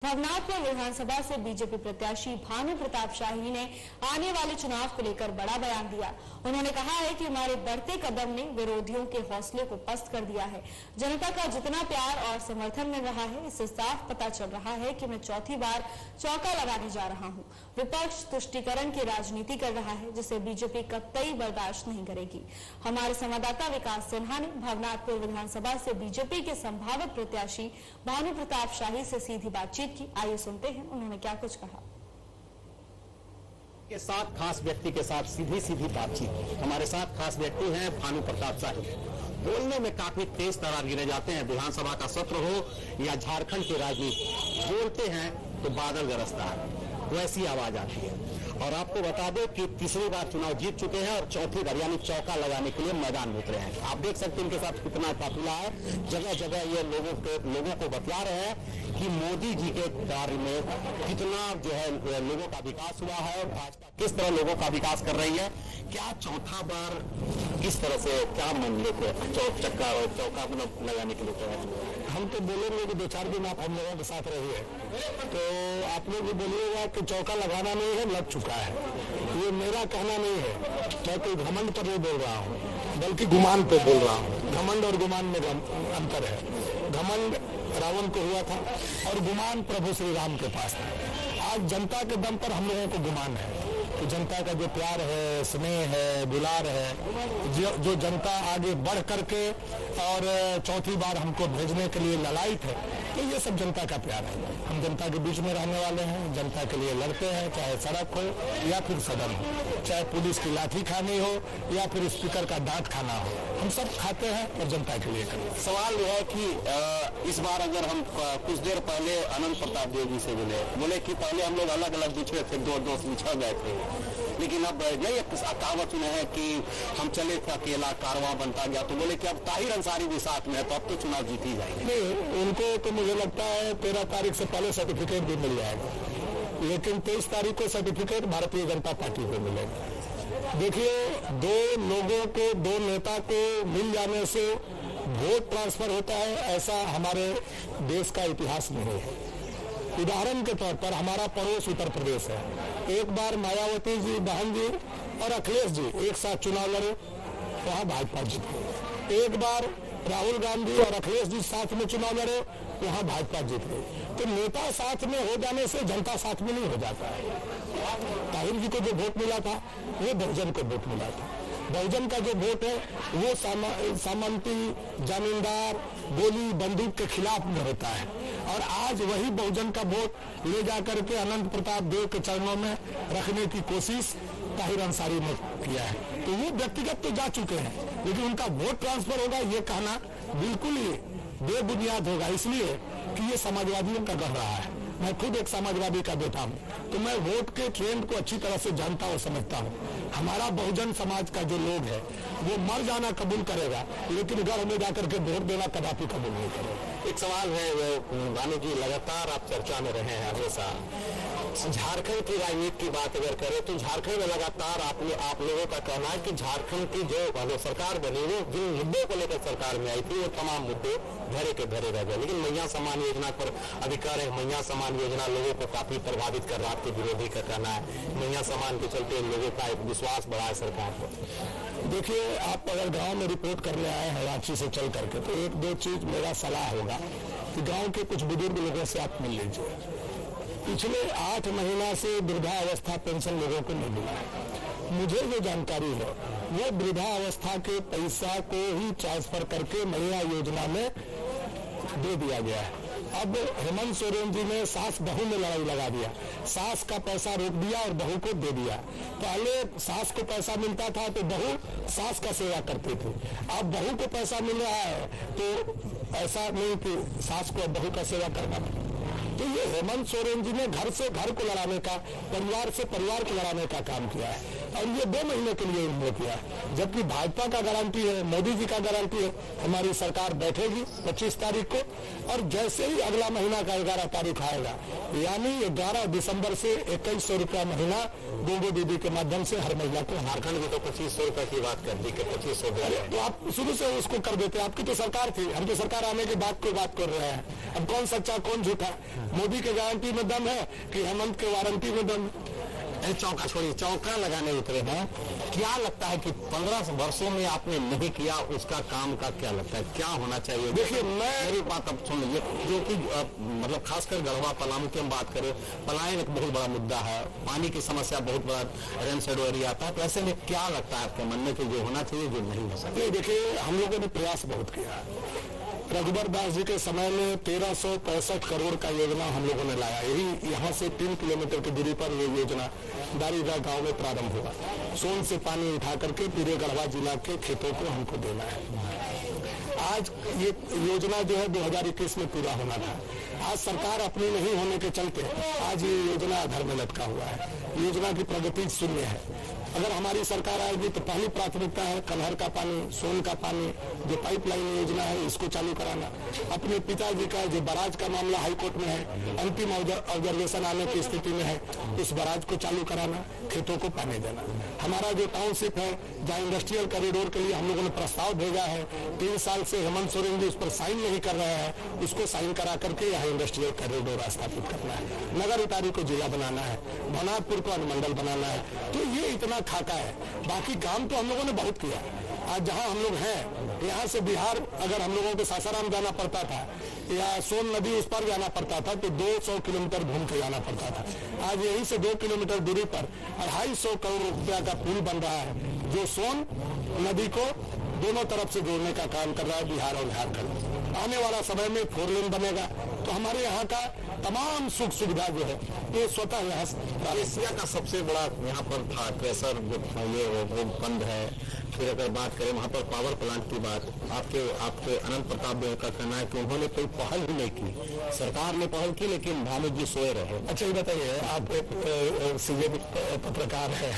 भवनाथपुर विधानसभा से बीजेपी प्रत्याशी भानु प्रताप शाही ने आने वाले चुनाव को लेकर बड़ा बयान दिया। उन्होंने कहा है कि हमारे बढ़ते कदम ने विरोधियों के हौसले को पस्त कर दिया है। जनता का जितना प्यार और समर्थन मिल रहा है, इससे साफ पता चल रहा है कि मैं चौथी बार चौका लगाने जा रहा हूं। विपक्ष तुष्टीकरण की राजनीति कर रहा है, जिसे बीजेपी कतई बर्दाश्त नहीं करेगी। हमारे संवाददाता विकास सिन्हा ने भवनाथपुर विधानसभा से बीजेपी के संभावित प्रत्याशी भानु प्रताप शाही से सीधी बातचीत की। आइए सुनते हैं उन्होंने क्या कुछ कहा। के साथ खास व्यक्ति के साथ सीधी बातचीत। हमारे साथ खास व्यक्ति हैं भानु प्रताप शाही। बोलने में काफी तेज तरार गिरे जाते हैं। विधानसभा का सत्र हो या झारखंड की राजनीति, बोलते हैं तो बादल गरजता है, वैसी आवाज आती है। और आपको बता दें कि तीसरी बार चुनाव जीत चुके हैं और चौथी बार यानी चौका लगाने के लिए मैदान में उतरे हैं। आप देख सकते हैं इनके साथ कितना काफिला है। जगह जगह ये लोगों को बता रहे हैं कि मोदी जी के कार्य में कितना जो है लोगों का विकास हुआ है और भाजपा किस तरह लोगों का विकास कर रही है। क्या चौथा बार किस तरह से क्या मन लेते चौका लगाने के लिए? हम तो बोलेंगे कि 2-4 दिन आप हम लोगों के साथ रहिए, तो आप लोग भी बोलिएगा कि चौका लगाना नहीं है, लग चुका है। ये मेरा कहना नहीं है, मैं कोई घमंड पर नहीं बोल रहा हूँ, बल्कि गुमान पे बोल रहा हूँ। घमंड और गुमान में अंतर है। घमंड रावण को हुआ था और गुमान प्रभु श्री राम के पास था। आज जनता के दम पर हम लोगों को गुमान है कि जनता का जो प्यार है, स्नेह है, दुलार है, जो जनता आगे बढ़ करके और चौथी बार हमको भेजने के लिए ललायित है, तो ये सब जनता का प्यार है। हम जनता के बीच में रहने वाले हैं, जनता के लिए लड़ते हैं, चाहे सड़क हो या फिर सदन हो, चाहे पुलिस की लाठी खानी हो या फिर स्पीकर का डांट खाना हो, हम सब खाते हैं और जनता के लिए करते हैं। सवाल यह है कि इस बार अगर हम कुछ देर पहले अनंत प्रताप देव जी से बोले कि पहले हम लोग अलग अलग बिछड़े थे, दो बिछड़ गए थे, लेकिन अब नहीं कहावत सुने हैं कि हम चले थे अकेला कारवां बनता गया, तो बोले कि अब ताहिर अंसारी भी साथ में है, तो अब तो चुनाव जीती जाएगी। नहीं, उनको तो मुझे लगता है 13 तारीख से पहले सर्टिफिकेट भी मिल जाएगा, लेकिन 23 तारीख को सर्टिफिकेट भारतीय जनता पार्टी को मिलेगा। देखिए, दो लोगों को, दो नेता को मिल जाने से वोट ट्रांसफर होता है, ऐसा हमारे देश का इतिहास नहीं है। उदाहरण के तौर पर हमारा पड़ोस उत्तर प्रदेश है। एक बार मायावती जी, बहन जी और अखिलेश जी एक साथ चुनाव लड़े, वहां भाजपा जीत गई। एक बार राहुल गांधी और अखिलेश जी साथ में चुनाव लड़े, वहां भाजपा जीत गई। तो नेता साथ में हो जाने से जनता साथ में नहीं हो जाता है। ताहिर जी को जो वोट मिला था वो बहुजन को वोट मिला था। बहुजन का जो वोट है वो सामंती, जमींदार, गोली बंदूक के खिलाफ में होता है, और आज वही बहुजन का वोट ले जाकर के अनंत प्रताप देव के चरणों में रखने की कोशिश ताहिर अंसारी ने किया है। तो वो व्यक्तिगत तो जा चुके हैं, लेकिन उनका वोट ट्रांसफर होगा ये कहना बिल्कुल ही बेबुनियाद होगा, इसलिए कि ये समाजवादियों का गढ़ रहा है। मैं खुद एक समाजवादी का बेटा हूँ, तो मैं वोट के ट्रेंड को अच्छी तरह से जानता और समझता हूँ। हमारा बहुजन समाज का जो लोग है वो मर जाना कबूल करेगा, लेकिन घर में जाकर के वोट देना कदापि कबूल नहीं करेगा। एक सवाल है भानु जी, लगातार आप चर्चा में रहे हैं हमेशा। झारखंड की राजनीति की बात अगर करें तो झारखंड में लगातार आप लोगों का कहना है कि झारखंड की जो सरकार बनी वो जिन मुद्दों को लेकर सरकार में आई थी वो तमाम मुद्दे धरे के धरे रह गए। लेकिन मैया सम्मान योजना पर अभी कह रहे हैं, मैया सम्मान योजना लोगों को काफी प्रभावित कर रहा है। आपके विरोधी का कहना है मैया सम्मान के चलते लोगों का एक विश्वास बढ़ा है सरकार पर। देखिए, आप अगर गांव में रिपोर्ट करने आए हैं रांची से चल करके, तो 1-2 चीज मेरा सलाह होगा कि गांव के कुछ बुजुर्ग लोगों से आप मिल लीजिए। पिछले 8 महीना से वृद्धावस्था पेंशन लोगों को नहीं मिला है। मुझे जो जानकारी है वो वृद्धावस्था के पैसा को ही ट्रांसफर करके मैया योजना में दे दिया गया है। अब हेमंत सोरेन जी ने सास बहू में लड़ाई लगा दिया, सास का पैसा रोक दिया और बहू को दे दिया। पहले सास को पैसा मिलता था तो बहू सास का सेवा करती थी, अब बहू को पैसा मिल रहा है तो ऐसा नहीं कि सास को बहू का सेवा करना। तो ये हेमंत सोरेन जी ने घर से घर को लड़ाने का, परिवार से परिवार को लड़ाने का काम किया है। और ये 2 महीने के लिए उन्होंने किया, जबकि भाजपा का गारंटी है, मोदी जी का गारंटी है, हमारी सरकार बैठेगी 25 तारीख को, और जैसे ही अगला महीना का 11 तारीख आएगा, यानी 11 दिसंबर से 2100 रुपया महीना गोगो दीदी के माध्यम से हर महिला को। झारखंड में तो 2500 रुपए की बात कर दी कि 2500। तो आप शुरू से उसको कर देते, आपकी तो सरकार थी, हम तो सरकार आने के बाद कोई बात कर रहे हैं। अब कौन सच्चा कौन झूठा? मोदी के गारंटी में दम है कि हेमंत के वारंटी में दम? चौका छोड़िए, चौका लगाने उतरे हैं। क्या लगता है कि 15 वर्षों में आपने नहीं किया, उसका काम का क्या लगता है, क्या होना चाहिए? देखिए, मेरी बात अब सुन लीजिए, जो कि मतलब खासकर गढ़वा पलामू की हम बात करें, पलायन एक बहुत बड़ा मुद्दा है, पानी की समस्या बहुत बड़ा रेन शेडो एरिया आता है, तो ऐसे में क्या लगता है आपके मन में कि जो होना चाहिए, जो नहीं हो सकता? देखिए, हम लोगों ने प्रयास बहुत किया। रघुबर दास जी के समय में 1365 करोड़ का योजना हम लोगों ने लाया। यही यहाँ से 3 किलोमीटर की दूरी पर ये योजना दारीगा गांव में प्रारंभ हुआ। सोन से पानी उठा करके पूरे गढ़वा जिला के खेतों को हमको देना है। आज ये योजना जो है 2021 में पूरा होना था। आज सरकार अपनी नहीं होने के चलते आज ये योजना अधर में लटका हुआ है। योजना की प्रगति शून्य है। अगर हमारी सरकार आएगी तो पहली प्राथमिकता है कलहर का पानी, सोन का पानी, जो पाइपलाइन योजना है इसको चालू कराना। अपने पिताजी का जो बराज का मामला हाईकोर्ट में है, अंतिम ऑब्जर्वेशन आने की स्थिति में है, उस बराज को चालू कराना, खेतों को पानी देना। हमारा जो टाउनशिप है, जहाँ इंडस्ट्रियल कॉरिडोर के लिए हम लोगों ने प्रस्ताव भेजा है, 3 साल से हेमंत सोरेन जी उस पर साइन नहीं कर रहे हैं, उसको साइन करा करके यहाँ इंडस्ट्रियल कॉरिडोर स्थापित करना है। नगर उतारी को जिला बनाना है, भवनाथपुर को अनुमंडल बनाना है। तो ये इतना खाका है। बाकी काम तो हम लोगों ने बहुत किया। आज जहां हम लोग हैं, यहाँ से बिहार अगर हम लोगों को सासाराम जाना पड़ता था या सोन नदी उस पर जाना पड़ता था तो 200 किलोमीटर घूम के जाना पड़ता था। आज यहीं से 2 किलोमीटर दूरी पर 250 करोड़ रुपया का पुल बन रहा है, जो सोन नदी को दोनों तरफ से जोड़ने का काम कर रहा है, बिहार और झारखंड। आने वाला समय में 4 लेन बनेगा तो हमारे यहाँ का तमाम सुख सुविधा जो है ये स्वतः यहाँ। एशिया का सबसे बड़ा यहाँ पर था प्रेशर जो ये बंद है। फिर अगर बात करें वहाँ पर पावर प्लांट की बात, आपके अनंत प्रताप देव का कहना है कि उन्होंने कोई पहल ही नहीं की, सरकार ने पहल की लेकिन भानु जी सोए रहे। अच्छा ये बताइए, आप एक सीधे पत्रकार है,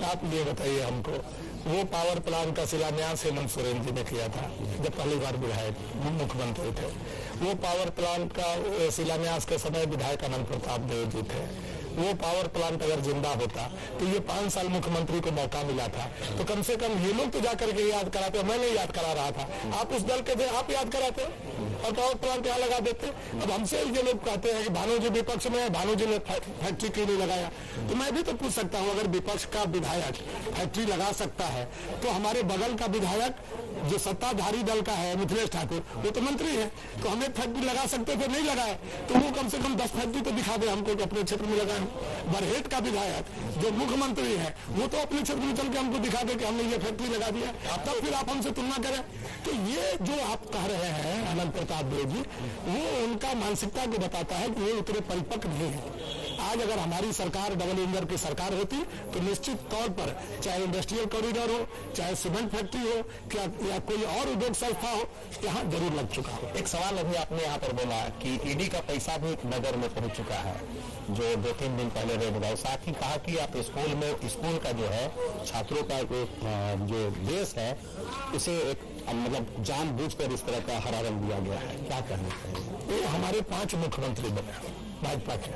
आप ये बताइए हमको, वो पावर प्लांट का शिलान्यास हेमंत सोरेन जी ने किया था जब पहली बार विधायक मुख्यमंत्री थे। वो पावर प्लांट का शिलान्यास के समय विधायक अनंत प्रताप देव जी थे। वो पावर प्लांट अगर जिंदा होता तो ये 5 साल मुख्यमंत्री को मौका मिला था, तो कम से कम ये लोग तो जाकर के याद कराते, मैं नहीं याद करा रहा था, आप उस दल के थे, आप याद कराते और पावर प्लांट यहाँ लगा देते। अब हमसे ये लोग कहते हैं कि भानु जी विपक्ष में है, भानु जी ने फैक्ट्री क्यों नहीं लगाया? तो मैं भी तो पूछ सकता हूँ, अगर विपक्ष का विधायक फैक्ट्री लगा सकता है तो हमारे बगल का विधायक जो सत्ताधारी दल का है मिथिलेश ठाकुर, वो तो मंत्री है, तो हमें फैक्ट्री लगा सकते थे, नहीं लगाए, तो वो कम से कम 10 फैक्ट्री तो दिखा दे हमको कि अपने क्षेत्र में लगाए। बरहेट का विधायक जो मुख्यमंत्री है वो तो अपने क्षेत्र में चल के हमको दिखा दे कि हमने ये फैक्ट्री लगा दिया, तब फिर आप हमसे तुलना करें। तो ये जो आप कह रहे हैं अनंत प्रताप देव जी, वो उनका मानसिकता को बताता है कि वो उतने परिपक्व नहीं है। आज अगर हमारी सरकार डबल इंजन की सरकार होती तो निश्चित तौर पर चाहे इंडस्ट्रियल कॉरिडोर हो, चाहे सीमेंट फैक्ट्री हो, क्या या कोई और उद्योग संस्था हो, यहाँ जरूर लग चुका हो। एक सवाल अभी आपने यहाँ पर बोला कि ईडी का पैसा भी नगर में पहुंच चुका है, जो 2-3 दिन पहले रेड हुआ। साथ ही कहा कि आप स्कूल का जो है छात्रों का जो देश है उसे एक मतलब जानबूझकर इस तरह का हरा रंग दिया गया है, क्या कहना चाहिए? हमारे 5 मुख्यमंत्री बने भाजपा के।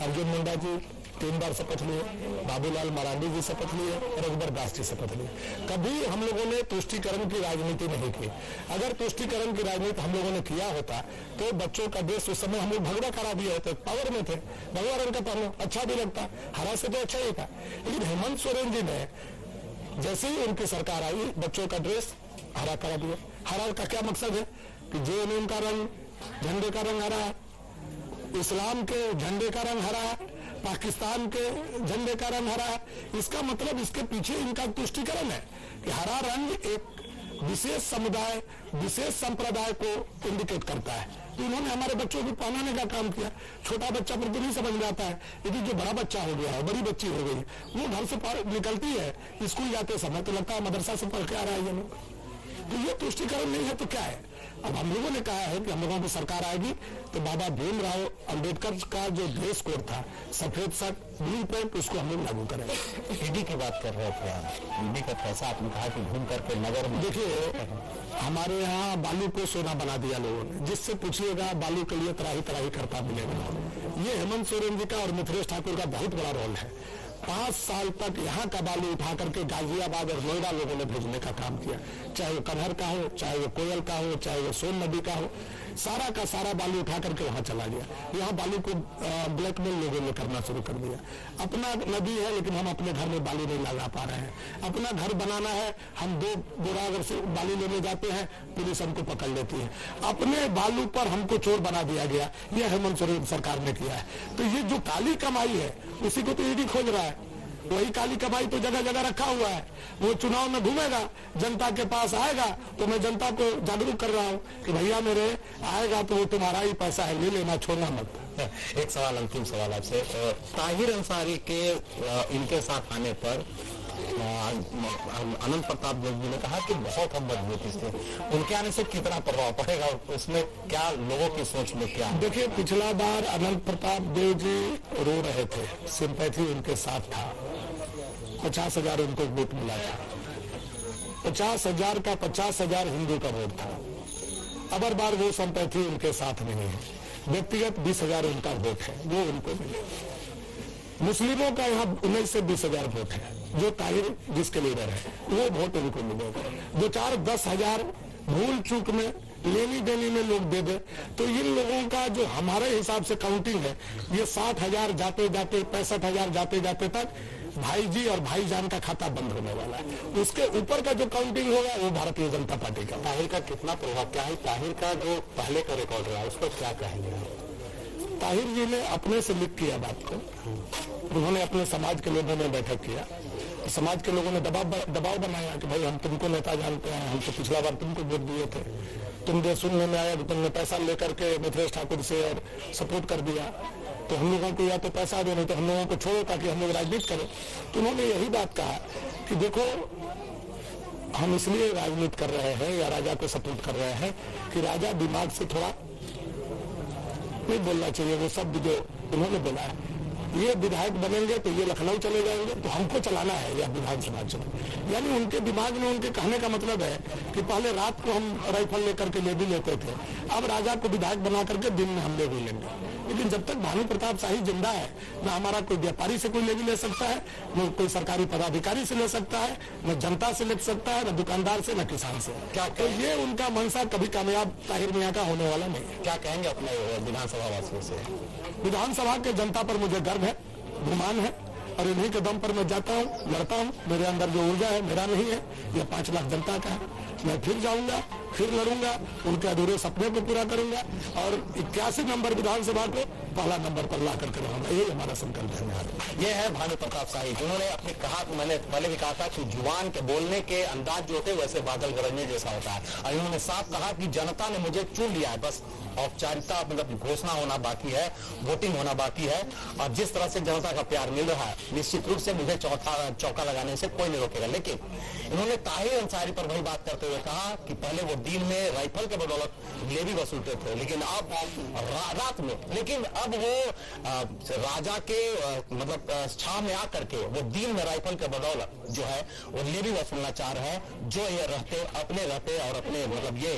अर्जुन मुंडा जी 3 बार शपथ लिए, बाबूलाल मरांडी जी शपथ लिए, रघुबर दास जी शपथ लिए। कभी हम लोगों ने तुष्टीकरण की राजनीति नहीं की। अगर तुष्टीकरण की राजनीति हम लोगों ने किया होता तो बच्चों का देश उस समय हम लोग भगवा करा दिए होते, पावर में थे, भगवा रंग का पहनो अच्छा भी लगता, हरा से तो अच्छा ही था। लेकिन हेमंत सोरेन जी ने जैसे ही उनकी सरकार आई बच्चों का ड्रेस हरा करा दिया। हरा का क्या मकसद है कि जेएनयू का रंग, झंडे का रंग हरा है, इस्लाम के झंडे का रंग हरा है, पाकिस्तान के झंडे का रंग हरा है। इसका मतलब इसके पीछे इनका तुष्टीकरण है कि हरा रंग एक विशेष समुदाय, विशेष संप्रदाय को इंडिकेट करता है। तो इन्होंने हमारे बच्चों को पहनाने का काम किया। छोटा बच्चा पर तो नहीं समझ में आता है, लेकिन जो बड़ा बच्चा हो गया है, बड़ी बच्ची हो गई, वो घर से निकलती है स्कूल जाते समय तो लगता है मदरसा से पढ़ के आ रहा है ये लोग। तो ये तुष्टीकरण नहीं है तो क्या है? अब हम लोगों ने कहा है कि हम लोगों की सरकार आएगी तो बाबा भीमराव अंबेडकर का जो ड्रेस कोड था, सफेद शर्ट ब्लू पैंट, उसको हम लोग लागू करेंगे। ईडी की बात कर रहे थे आप, ईडी का पैसा आपने कहा कि घूम करके नगर में, देखिए हमारे यहाँ बालू को सोना बना दिया लोगों ने, जिससे पूछिएगा बालू के लिए तराही तराही करता मिलेगा। ये हेमंत सोरेन जी का और मिथिलेश ठाकुर का बहुत बड़ा रोल है। 5 साल तक यहाँ का बालू उठा करके गाजियाबाद और नोएडा लोगों ने भेजने का काम किया, चाहे वो कन्हर का हो, चाहे वो कोयल का हो, चाहे वो सोन नदी का हो, सारा का सारा बालू उठा करके वहां चला गया। यहाँ बालू को ब्लैकमेल लोगों ने करना शुरू कर दिया। अपना नदी है लेकिन हम अपने घर में बालू नहीं लगा पा रहे हैं। अपना घर बनाना है, हम 2 बोरा अगर से बालू लेने जाते हैं, पुलिस हमको पकड़ लेती है। अपने बालू पर हमको चोर बना दिया गया, यह हेमंत सोरेन सरकार ने किया है। तो ये जो काली कमाई है उसी को तो ईडी खोज रहा है। वही काली कमाई तो जगह जगह रखा हुआ है। वो चुनाव में घूमेगा, जनता के पास आएगा, तो मैं जनता को जागरूक कर रहा हूँ कि भैया मेरे आएगा तो वो तुम्हारा ही पैसा है, ले लेना, छोड़ना मत। एक सवाल, अंतिम सवाल आपसे, ताहिर अंसारी के इनके साथ आने पर अनंत प्रताप जी ने कहा कि बहुत हम मजबूती से, उनके आने से कितना प्रभाव पड़ेगा, उसमें क्या लोगों की सोच में क्या? देखिए पिछला बार अनंत प्रताप देव जी रो रहे थे, सिंपैथी उनके साथ था, 50,000 उनको वोट मिला था। 50,000 का 50,000 हिंदू का वोट था। अबर बार वो सिंपैथी उनके साथ नहीं है, व्यक्तिगत 20,000 उनका वोट है, वो उनको मिले। मुस्लिमों का यहाँ 19 से 20,000 वोट है, जो ताहिर जिसके लीडर है, वो वोट उनको मिलेगा। 2-4-10,000 भूल चूक में, लेनी देनी में लोग दे दे, तो इन लोगों का जो हमारे हिसाब से काउंटिंग है, ये 60,000 जाते जाते 65,000 जाते जाते तक भाई जी और भाईजान का खाता बंद होने वाला है। उसके ऊपर का जो काउंटिंग होगा वो भारतीय जनता पार्टी का। ताहिर का कितना प्रभाव, क्या है ताहिर का जो पहले का रिकॉर्ड रहा, उस पर क्या कहेंगे? ताहिर जी ने अपने से लिख किया बात को, उन्होंने अपने समाज के लोगों में बैठक किया, समाज के लोगों ने दबाव बनाया कि भाई हम तुमको नेता जानते हैं, हम तो पिछला बार तुमको वोट दिए थे, तुम सुनने में आया कि तुमने पैसा लेकर के मिथिलेश ठाकुर से और सपोर्ट कर दिया, तो हम लोगों को या तो पैसा दो, नहीं तो हम लोगों को छोड़ो ताकि हम लोग राजनीति करें। तो उन्होंने यही बात कहा कि देखो हम इसलिए राजनीति कर रहे हैं या राजा को सपोर्ट कर रहे हैं कि राजा दिमाग से थोड़ा नहीं बोलना चाहिए वो शब्द जो उन्होंने बोला है, ये विधायक बनेंगे तो ये लखनऊ चले जाएंगे, तो हमको चलाना है या विधानसभा चुनाव। यानी उनके दिमाग में, उनके कहने का मतलब है कि पहले रात को हम राइफल लेकर के ले भी लेते थे, अब राजा को विधायक बना करके दिन में हम ले भी लेंगे। लेकिन जब तक भानु प्रताप शाही जिंदा है, न हमारा कोई व्यापारी से कोई ले भी ले सकता है, न कोई सरकारी पदाधिकारी से ले सकता है, न जनता से ले सकता है, न दुकानदार से, न किसान से। क्या तो ये उनका मंशा कभी कामयाब ताहिर मियां का होने वाला नहीं है। क्या कहेंगे अपने विधानसभा वासियों से? विधानसभा के जनता पर मुझे गर्व है, गुमान है, और इन्हीं के दम पर मैं जाता हूँ, लड़ता हूँ। मेरे अंदर जो ऊर्जा है मेरा नहीं है, यह 5 लाख जनता का है। मैं फिर जाऊंगा, फिर लड़ूंगा, उनके अधूरे सपने को पूरा करूंगा और 81 नंबर विधानसभा को पहला नंबर पर ला करके रहूंगा, यही हमारा संकल्प है। ये है भानु प्रताप शाही, उन्होंने अपने कहा, मैंने पहले भी कहा था कि जुबान के बोलने के अंदाज जो होते वैसे बादल गरजने जैसा होता है, और इन्होंने साफ कहा कि जनता ने मुझे चुन लिया है, बस औपचारिकता मतलब घोषणा होना बाकी है, वोटिंग होना बाकी है, और जिस तरह से जनता का प्यार मिल रहा है निश्चित रूप से मुझे चौका लगाने से कोई नहीं रोकेगा। लेकिन इन्होंने ताहिर अंसारी पर वही बात करते हुए कहा कि पहले वो दिन में राइफल के बदौलत लेवी वसूलते थे, लेकिन अब रात में, लेकिन अब वो राजा के मतलब छाव में आकर के वो दिन में राइफल के बदौलत जो है वो लेवी वसूलना चाह रहे हैं, जो ये अपने रहते और अपने मतलब ये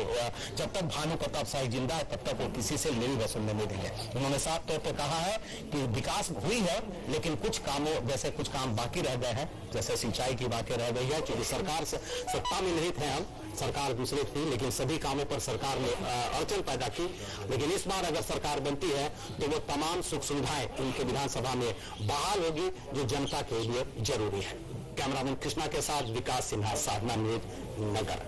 जब तक भानु प्रताप शाही जिंदा है तब तक वो किसी से लेवी वसूलने नहीं देंगे। उन्होंने साफ तौर पर कहा है कि विकास हुई है लेकिन कुछ कामों जैसे कुछ काम बाकी रह गए हैं, जैसे सिंचाई की बातें रह गई है, क्योंकि सरकार से सत्ता में नहीं थे हम, सरकार दूसरी थी, लेकिन सभी कामों पर सरकार ने अड़चन पैदा की। लेकिन इस बार अगर सरकार बनती है तो वो तमाम सुख सुविधाएं उनके विधानसभा में बहाल होगी जो जनता के लिए जरूरी है। कैमरामैन कृष्णा के साथ विकास सिन्हा, साधना न्यूज, नगर।